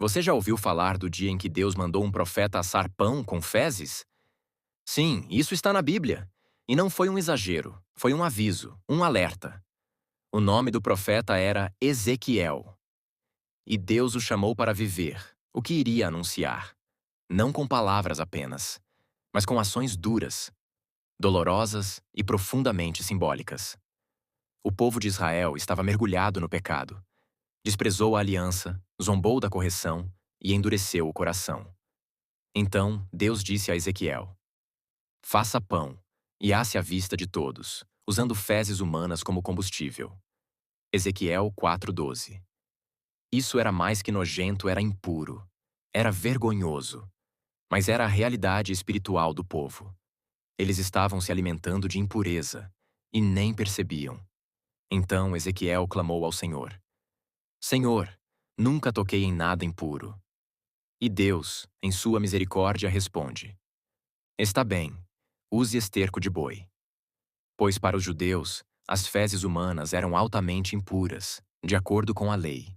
Você já ouviu falar do dia em que Deus mandou um profeta assar pão com fezes? Sim, isso está na Bíblia. E não foi um exagero, foi um aviso, um alerta. O nome do profeta era Ezequiel. E Deus o chamou para viver o que iria anunciar. Não com palavras apenas, mas com ações duras, dolorosas e profundamente simbólicas. O povo de Israel estava mergulhado no pecado. Desprezou a aliança, zombou da correção e endureceu o coração. Então Deus disse a Ezequiel: Faça pão, e asse à vista de todos, usando fezes humanas como combustível. Ezequiel 4:12. Isso era mais que nojento, era impuro. Era vergonhoso. Mas era a realidade espiritual do povo. Eles estavam se alimentando de impureza, e nem percebiam. Então Ezequiel clamou ao Senhor: Senhor, nunca toquei em nada impuro. E Deus, em sua misericórdia, responde: Está bem, use esterco de boi. Pois para os judeus, as fezes humanas eram altamente impuras, de acordo com a lei.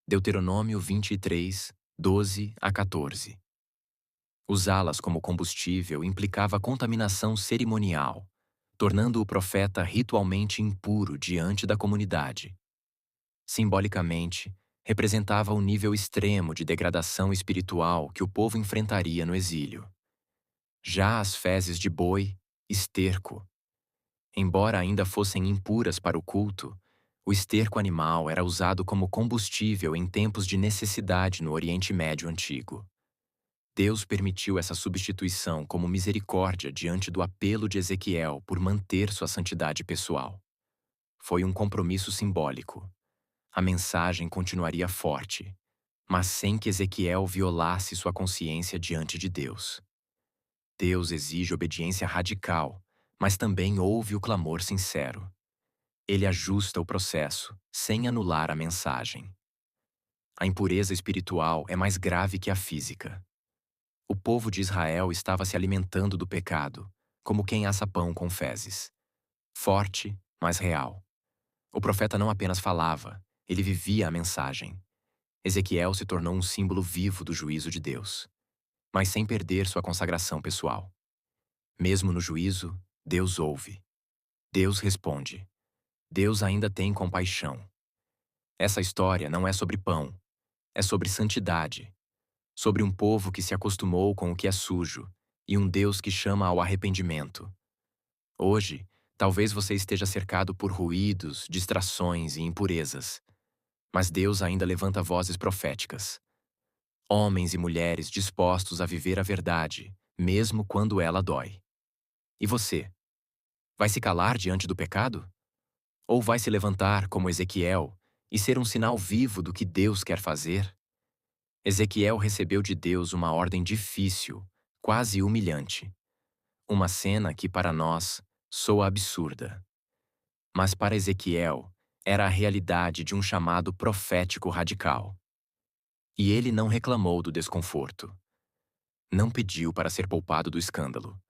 Deuteronômio 23, 12 a 14. Usá-las como combustível implicava contaminação cerimonial, tornando o profeta ritualmente impuro diante da comunidade. Simbolicamente, representava o nível extremo de degradação espiritual que o povo enfrentaria no exílio. Já as fezes de boi, esterco. Embora ainda fossem impuras para o culto, o esterco animal era usado como combustível em tempos de necessidade no Oriente Médio Antigo. Deus permitiu essa substituição como misericórdia diante do apelo de Ezequiel por manter sua santidade pessoal. Foi um compromisso simbólico. A mensagem continuaria forte, mas sem que Ezequiel violasse sua consciência diante de Deus. Deus exige obediência radical, mas também ouve o clamor sincero. Ele ajusta o processo, sem anular a mensagem. A impureza espiritual é mais grave que a física. O povo de Israel estava se alimentando do pecado, como quem assa pão com fezes. Forte, mas real. O profeta não apenas falava, ele vivia a mensagem. Ezequiel se tornou um símbolo vivo do juízo de Deus, mas sem perder sua consagração pessoal. Mesmo no juízo, Deus ouve. Deus responde. Deus ainda tem compaixão. Essa história não é sobre pão, é sobre santidade, sobre um povo que se acostumou com o que é sujo e um Deus que chama ao arrependimento. Hoje, talvez você esteja cercado por ruídos, distrações e impurezas, mas Deus ainda levanta vozes proféticas. Homens e mulheres dispostos a viver a verdade, mesmo quando ela dói. E você? Vai se calar diante do pecado? Ou vai se levantar como Ezequiel e ser um sinal vivo do que Deus quer fazer? Ezequiel recebeu de Deus uma ordem difícil, quase humilhante. Uma cena que, para nós, soa absurda. Mas para Ezequiel, era a realidade de um chamado profético radical. E ele não reclamou do desconforto. Não pediu para ser poupado do escândalo.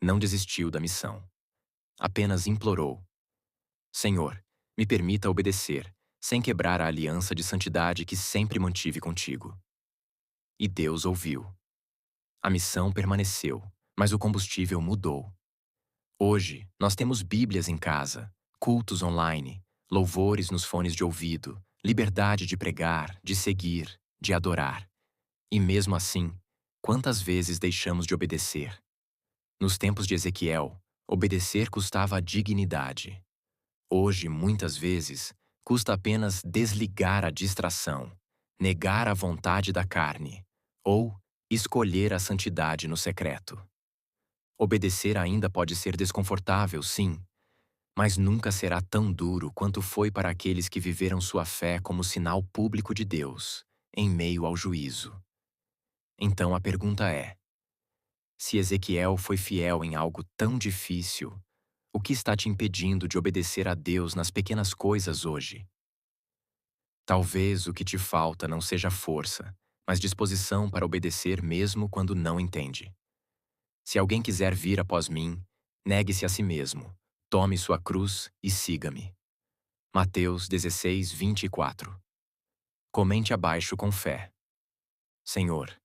Não desistiu da missão. Apenas implorou: Senhor, me permita obedecer, sem quebrar a aliança de santidade que sempre mantive contigo. E Deus ouviu. A missão permaneceu, mas o combustível mudou. Hoje, nós temos Bíblias em casa, cultos online, louvores nos fones de ouvido, liberdade de pregar, de seguir, de adorar. E mesmo assim, quantas vezes deixamos de obedecer? Nos tempos de Ezequiel, obedecer custava a dignidade. Hoje, muitas vezes, custa apenas desligar a distração, negar a vontade da carne, ou escolher a santidade no secreto. Obedecer ainda pode ser desconfortável, sim, mas nunca será tão duro quanto foi para aqueles que viveram sua fé como sinal público de Deus, em meio ao juízo. Então a pergunta é: se Ezequiel foi fiel em algo tão difícil, o que está te impedindo de obedecer a Deus nas pequenas coisas hoje? Talvez o que te falta não seja força, mas disposição para obedecer mesmo quando não entende. Se alguém quiser vir após mim, negue-se a si mesmo, tome sua cruz e siga-me. Mateus 16, 24. Comente abaixo com fé. Senhor,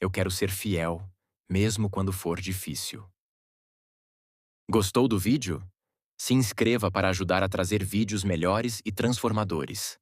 eu quero ser fiel, mesmo quando for difícil. Gostou do vídeo? Se inscreva para ajudar a trazer vídeos melhores e transformadores.